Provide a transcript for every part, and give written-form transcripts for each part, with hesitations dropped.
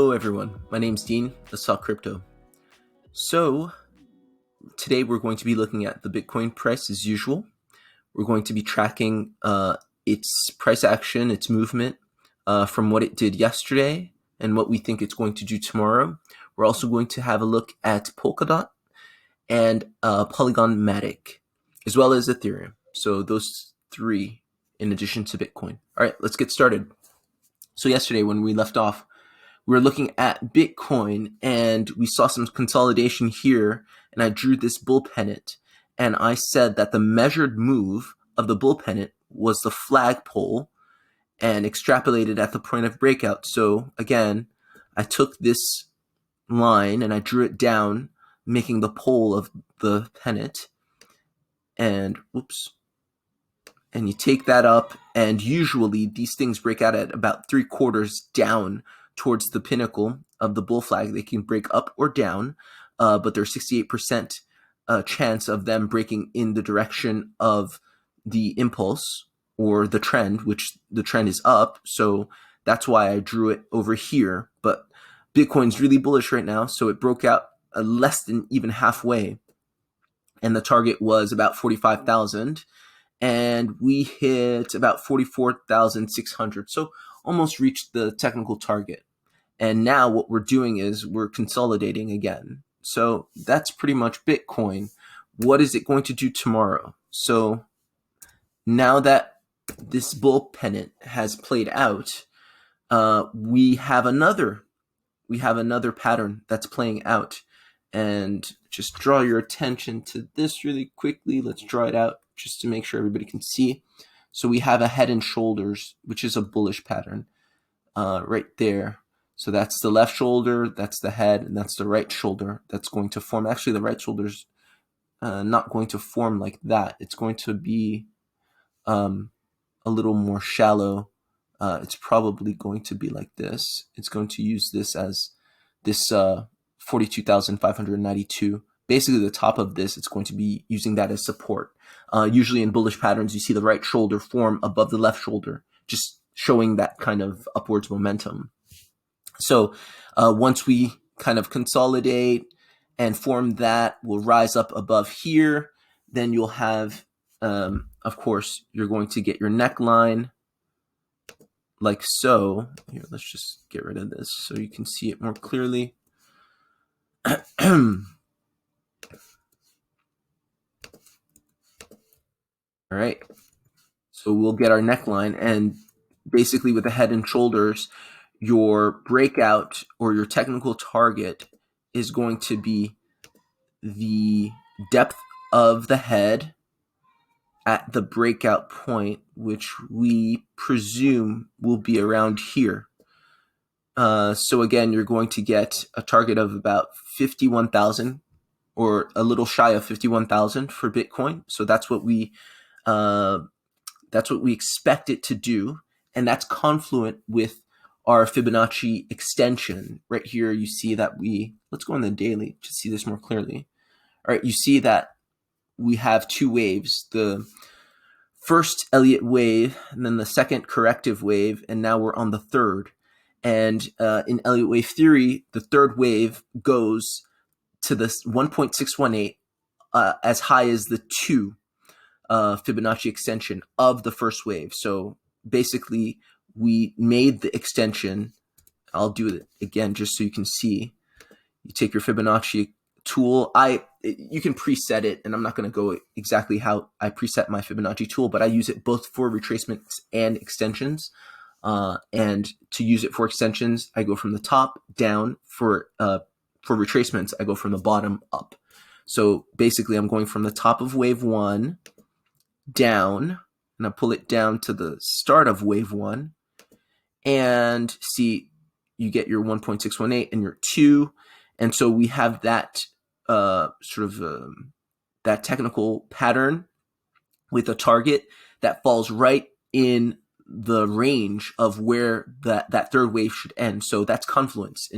Hello everyone, my name's Dean, let's talk crypto. So today we're going to be looking at the Bitcoin price as usual. We're going to be tracking its price action, its movement from what it did yesterday and what we think it's going to do tomorrow. We're also going to have a look at Polkadot and Polygon Matic, as well as Ethereum. So those three in addition to Bitcoin. All right, let's get started. So yesterday when we left off, we were looking at Bitcoin and we saw some consolidation here, and I drew this bull pennant and I said that the measured move of the bull pennant was the flagpole and extrapolated at the point of breakout. So again, I took this line and I drew it down, making the pole of the pennant, and and you take that up, and usually these things break out at about 3/4 down towards the pinnacle of the bull flag. They can break up or down, but there's 68% chance of them breaking in the direction of the impulse or the trend, which the trend is up. So that's why I drew it over here. But Bitcoin's really bullish right now, so it broke out less than even halfway, and the target was about 45,000, and we hit about 44,600. So almost reached the technical target. And now what we're doing is we're consolidating again. So that's pretty much Bitcoin. What is it going to do tomorrow? So now that this bull pennant has played out, we have another pattern that's playing out. And just draw your attention to this really quickly. Let's draw it out just to make sure everybody can see. So we have a head and shoulders, which is a bullish pattern right there. So that's the left shoulder, that's the head, and that's the right shoulder that's going to form. Actually, the right shoulder's not going to form like that. It's going to be a little more shallow. It's probably going to be like this. It's going to use this as this 42,592. Basically, the top of this, it's going to be using that as support. Usually in bullish patterns, you see the right shoulder form above the left shoulder, just showing that kind of upwards momentum. So once we kind of consolidate and form that, we'll rise up above here. Then you'll have, of course, you're going to get your neckline like so. Here, let's just get rid of this so you can see it more clearly. All right. So we'll get our neckline, and basically with the head and shoulders, your breakout or your technical target is going to be the depth of the head at the breakout point, which we presume will be around here. So again, you're going to get a target of about 51,000 or a little shy of 51,000 for Bitcoin. So that's what we expect it to do, and that's confluent with our Fibonacci extension. Right here, you see that let's go on the daily to see this more clearly. All right, you see that we have two waves, the first Elliott wave and then the second corrective wave, and now we're on the third. And in Elliott wave theory, the third wave goes to this 1.618 as high as the 2 Fibonacci extension of the first wave. So basically, we made the extension. I'll do it again just so you can see. You take your Fibonacci tool. You can preset it, and I'm not going to go exactly how I preset my Fibonacci tool, but I use it both for retracements and extensions. And to use it for extensions, I go from the top down. For retracements, I go from the bottom up. So basically, I'm going from the top of wave 1 down, and I pull it down to the start of wave 1. And see, you get your 1.618 and your 2. And so we have that that technical pattern with a target that falls right in the range of where that third wave should end. So that's confluence.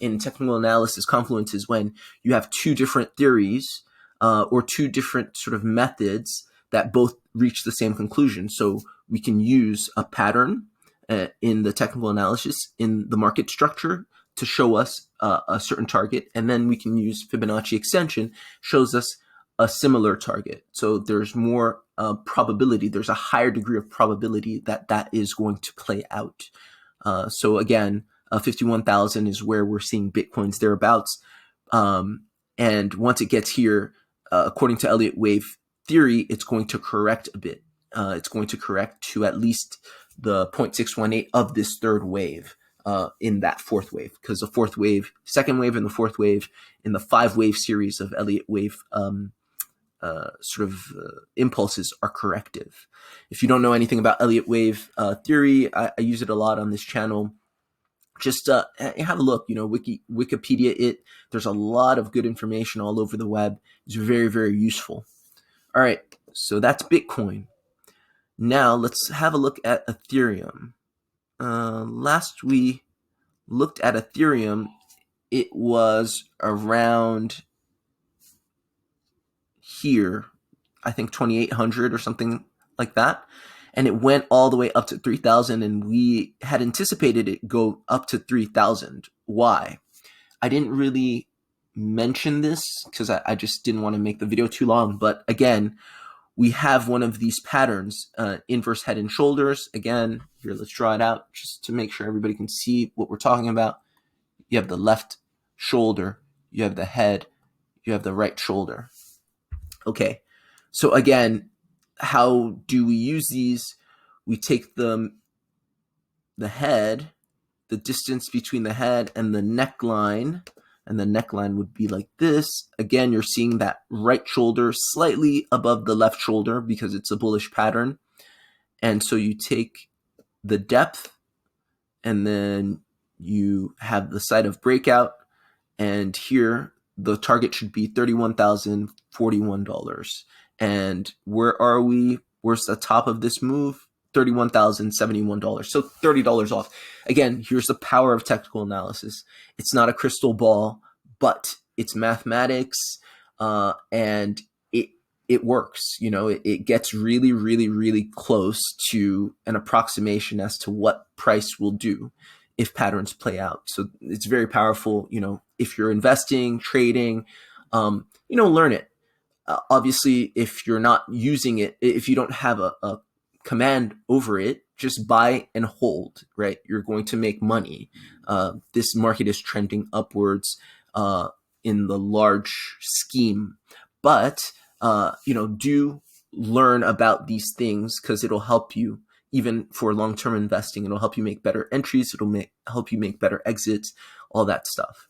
In technical analysis, confluence is when you have two different theories or two different sort of methods that both reach the same conclusion. So we can use a pattern in the technical analysis in the market structure to show us a certain target, and then we can use Fibonacci extension, shows us a similar target. So there's more probability, there's a higher degree of probability that that is going to play out. So again, 51,000 is where we're seeing Bitcoins thereabouts. And once it gets here, according to Elliott wave theory, it's going to correct a bit. It's going to correct to at least the 0.618 of this third wave in that fourth wave, because the fourth wave, second wave and the fourth wave in the 5-wave series of Elliott wave impulses are corrective. If you don't know anything about Elliott wave theory, I use it a lot on this channel. Just have a look, Wikipedia it. There's a lot of good information all over the web. It's very, very useful. All right, so that's Bitcoin. Now let's have a look at Ethereum. Last we looked at Ethereum, it was around here, I think 2,800 or something like that. And it went all the way up to 3,000, and we had anticipated it go up to 3,000. Why? I didn't really mention this because I just didn't want to make the video too long. But again, we have one of these patterns, inverse head and shoulders. Again, here, let's draw it out just to make sure everybody can see what we're talking about. You have the left shoulder, you have the head, you have the right shoulder. Okay, so again, how do we use these? We take the head, the distance between the head and the neckline, and the neckline would be like this. Again, you're seeing that right shoulder slightly above the left shoulder because it's a bullish pattern. And so you take the depth, and then you have the site of breakout, and here the target should be $31,041. And where are we? Where's the top of this move? $31,071. So $30 off. Again, here's the power of technical analysis. It's not a crystal ball, but it's mathematics, and it works. It gets really, really, really close to an approximation as to what price will do if patterns play out. So it's very powerful. If you're investing, trading, learn it. Obviously, if you're not using it, if you don't have a command over it, just buy and hold, right? You're going to make money. This market is trending upwards in the large scheme. But, do learn about these things because it'll help you even for long-term investing. It'll help you make better entries. It'll help you make better exits, all that stuff.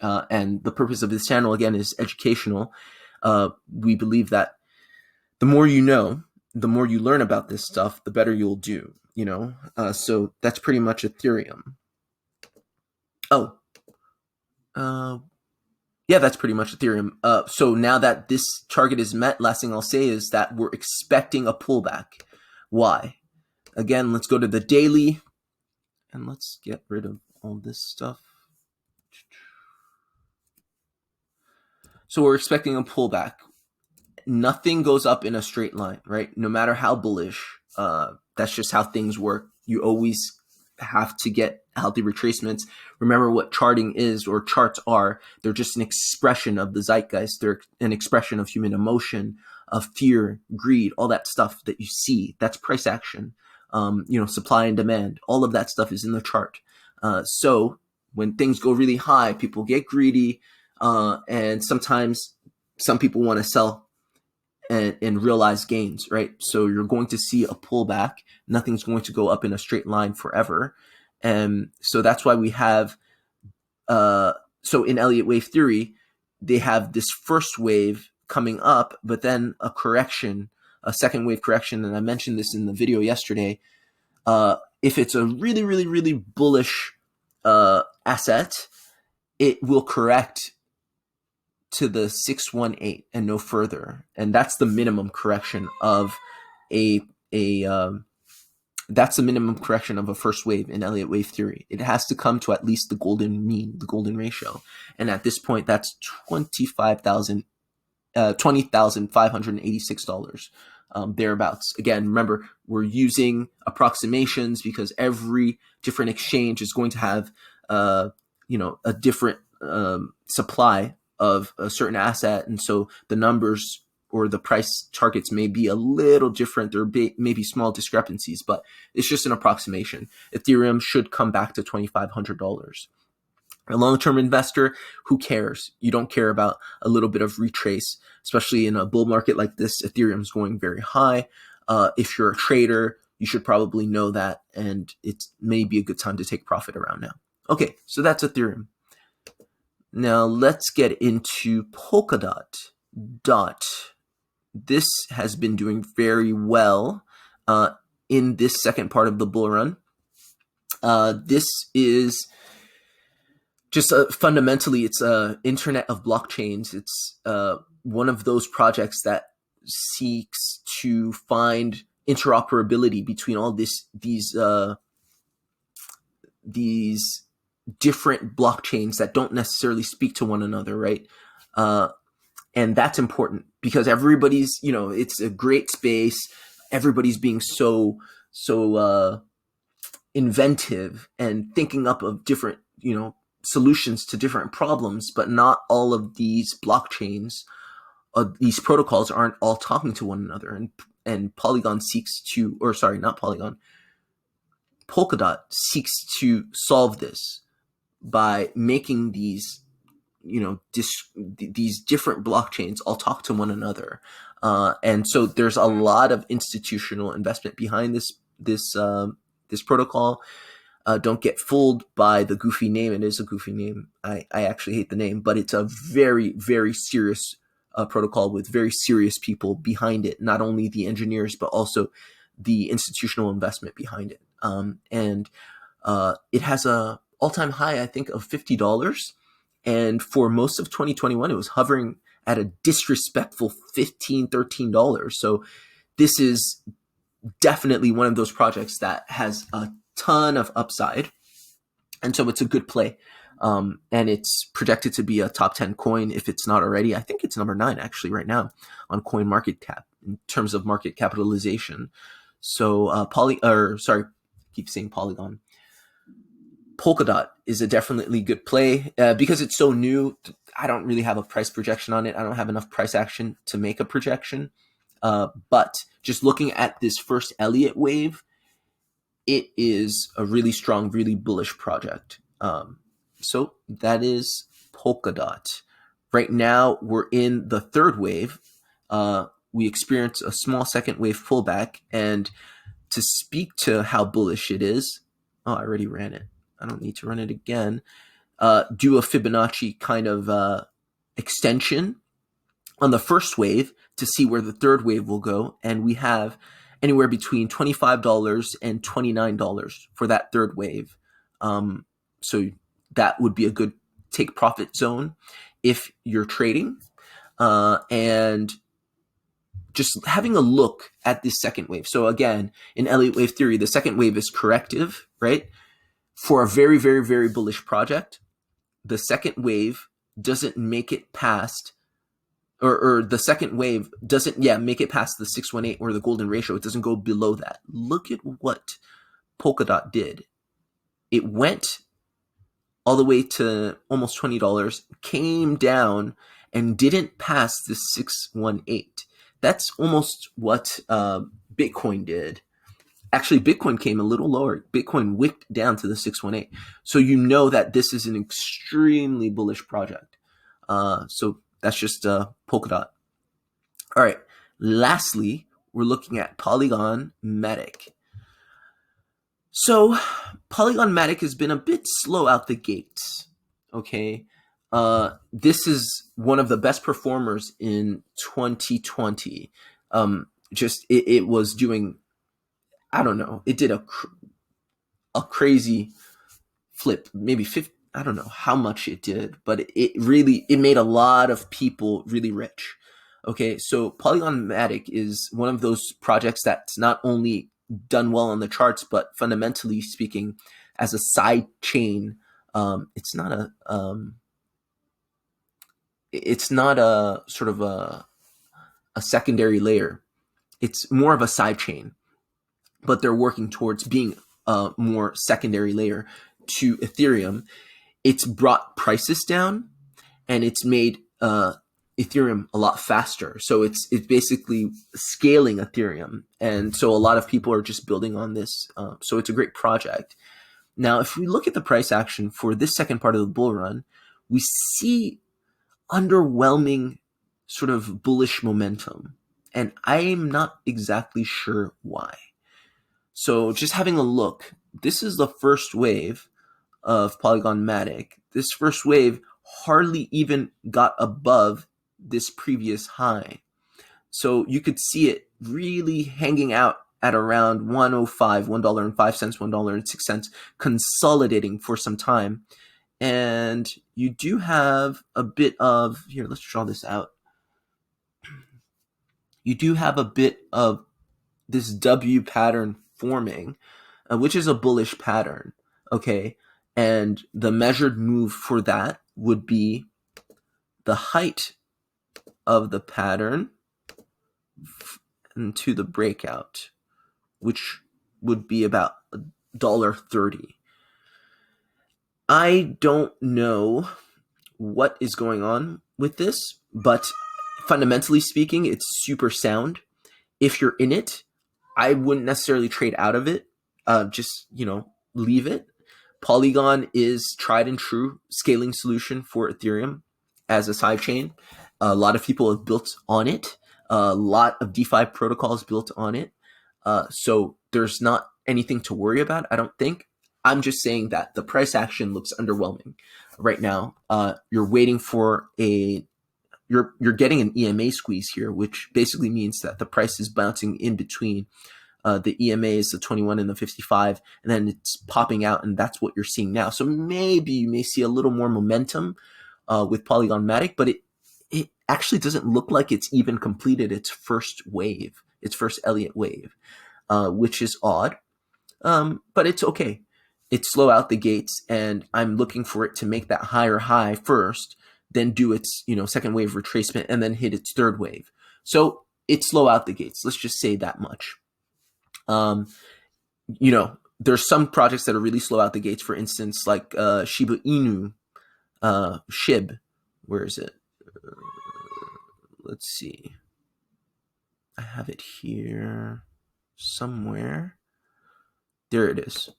And the purpose of this channel, again, is educational. We believe that the more you know, the more you learn about this stuff, the better you'll do, so that's pretty much Ethereum. Yeah, that's pretty much Ethereum. So now that this target is met, last thing I'll say is that we're expecting a pullback. Why? Again, let's go to the daily and let's get rid of all this stuff. So we're expecting a pullback. Nothing goes up in a straight line, right? No matter how bullish, that's just how things work. You always have to get healthy retracements. Remember what charting is, or charts are. They're just an expression of the zeitgeist. They're an expression of human emotion, of fear, greed, all that stuff that you see. That's price action. Supply and demand. All of that stuff is in the chart. So when things go really high, people get greedy, and sometimes some people want to sell and realize gains, right? So you're going to see a pullback. Nothing's going to go up in a straight line forever. And so that's why we have, so in Elliott wave theory, they have this first wave coming up, but then a correction, a second wave correction. And I mentioned this in the video yesterday. If it's a really, really, really bullish asset, it will correct to the 618 and no further, and that's the minimum correction of that's the minimum correction of a first wave in Elliott wave theory. It has to come to at least the golden mean, the golden ratio, and at this point, that's $20,586 thereabouts. Again, remember, we're using approximations because every different exchange is going to have a different supply of a certain asset, and so the numbers or the price targets may be a little different. There may be small discrepancies, but it's just an approximation. Ethereum should come back to $2,500. A long-term investor, who cares? You don't care about a little bit of retrace, especially in a bull market like this. Ethereum's going very high. If you're a trader, you should probably know that, and it may be a good time to take profit around now. Okay, so that's Ethereum. Now let's get into Polkadot. This has been doing very well in this second part of the bull run. This is just fundamentally, it's a internet of blockchains. It's one of those projects that seeks to find interoperability between all these different blockchains that don't necessarily speak to one another, right? And that's important because everybody's, it's a great space. Everybody's being so inventive and thinking up of different, solutions to different problems, but not all of these blockchains, these protocols aren't all talking to one another. And Polygon seeks to, or sorry, not Polygon, Polkadot seeks to solve this by making these, these different blockchains all talk to one another. And so there's a lot of institutional investment behind this protocol. Don't get fooled by the goofy name. It is a goofy name. I actually hate the name, but it's a very, very serious protocol with very serious people behind it. Not only the engineers, but also the institutional investment behind it. And it has a all-time high, I think, of $50. And for most of 2021, it was hovering at a disrespectful $15, $13. So this is definitely one of those projects that has a ton of upside. And so it's a good play. And it's projected to be a top 10 coin if it's not already. I think it's number 9 actually right now on CoinMarketCap in terms of market capitalization. So keep saying Polygon. Polkadot is a definitely good play because it's so new. I don't really have a price projection on it. I don't have enough price action to make a projection. But just looking at this first Elliott wave, it is a really strong, really bullish project. So that is Polkadot. Right now, we're in the third wave. We experienced a small second wave pullback. And to speak to how bullish it is, I already ran it. I don't need to run it again. Do a Fibonacci kind of extension on the first wave to see where the third wave will go. And we have anywhere between $25 and $29 for that third wave. So that would be a good take profit zone if you're trading. And just having a look at this second wave. So again, in Elliott wave theory, the second wave is corrective, right? For a very, very, very bullish project, the second wave doesn't make it past, or the second wave doesn't, make it past the 618 or the golden ratio. It doesn't go below that. Look at what Polkadot did. It went all the way to almost $20, came down and didn't pass the 618. That's almost what Bitcoin did. Actually, Bitcoin came a little lower. Bitcoin wicked down to the 618. So you know that this is an extremely bullish project. So that's just Polkadot. All right. Lastly, we're looking at Polygon Matic. So Polygon Matic has been a bit slow out the gates. Okay. This is one of the best performers in 2020. It was doing, I don't know, it did a crazy flip, maybe 50, I don't know how much it did, but it made a lot of people really rich. Okay, so Polygon Matic is one of those projects that's not only done well on the charts, but fundamentally speaking, as a side chain, it's not a sort of a secondary layer. It's more of a side chain, but they're working towards being a more secondary layer to Ethereum. it's brought prices down, and it's made Ethereum a lot faster. So it's basically scaling Ethereum, and so a lot of people are just building on this. So it's a great project. Now, if we look at the price action for this second part of the bull run, we see underwhelming sort of bullish momentum, and I'm not exactly sure why. So just having a look, this is the first wave of Polygon Matic. This first wave hardly even got above this previous high. So you could see it really hanging out at around 105, $1.05, $1.06, consolidating for some time. And you do have a bit of, here, let's draw this out. You do have a bit of this W pattern forming, which is a bullish pattern, okay? And the measured move for that would be the height of the pattern into the breakout, which would be about $1.30. I don't know what is going on with this, but fundamentally speaking, it's super sound. If you're in it, I wouldn't necessarily trade out of it. Just, leave it. Polygon is tried and true scaling solution for Ethereum as a sidechain. A lot of people have built on it. A lot of DeFi protocols built on it. So there's not anything to worry about, I don't think. I'm just saying that the price action looks underwhelming right now. You're waiting for you're getting an EMA squeeze here, which basically means that the price is bouncing in between the EMAs, the 21 and the 55, and then it's popping out, and that's what you're seeing now. So maybe you may see a little more momentum with Polygon Matic, but it actually doesn't look like it's even completed its first wave, its first Elliott wave, which is odd, but it's okay. It's slow out the gates, and I'm looking for it to make that higher high first, then do its second wave retracement, and then hit its third wave. So it's slow out the gates. Let's just say that much. There's some projects that are really slow out the gates. For instance, like Shiba Inu, SHIB. Where is it? Let's see. I have it here somewhere. There it is.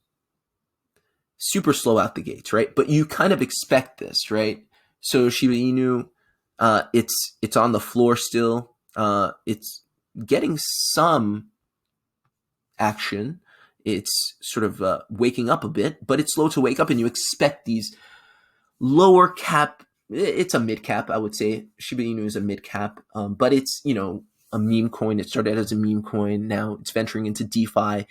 Super slow out the gates, right? But you kind of expect this, right? So Shiba Inu, it's on the floor still. It's getting some action. It's sort of waking up a bit, but it's slow to wake up, and you expect these lower cap. It's a mid cap, I would say. Shiba Inu is a mid cap, but it's a meme coin. It started as a meme coin. Now it's venturing into DeFi.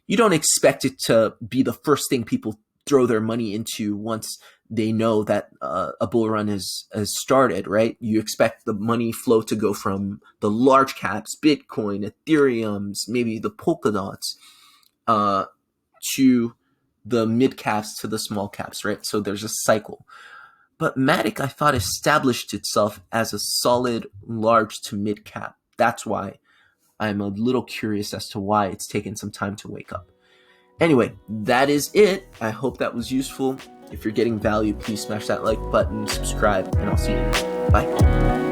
You don't expect it to be the first thing people throw their money into once they know that a bull run has started, right? You expect the money flow to go from the large caps, Bitcoin, Ethereum's, maybe the Polkadots, to the mid caps, to the small caps, right? So there's a cycle. But Matic, I thought, established itself as a solid large to mid cap. That's why I'm a little curious as to why it's taken some time to wake up. Anyway, that is it. I hope that was useful. If you're getting value, please smash that like button, subscribe, and I'll see you. Bye.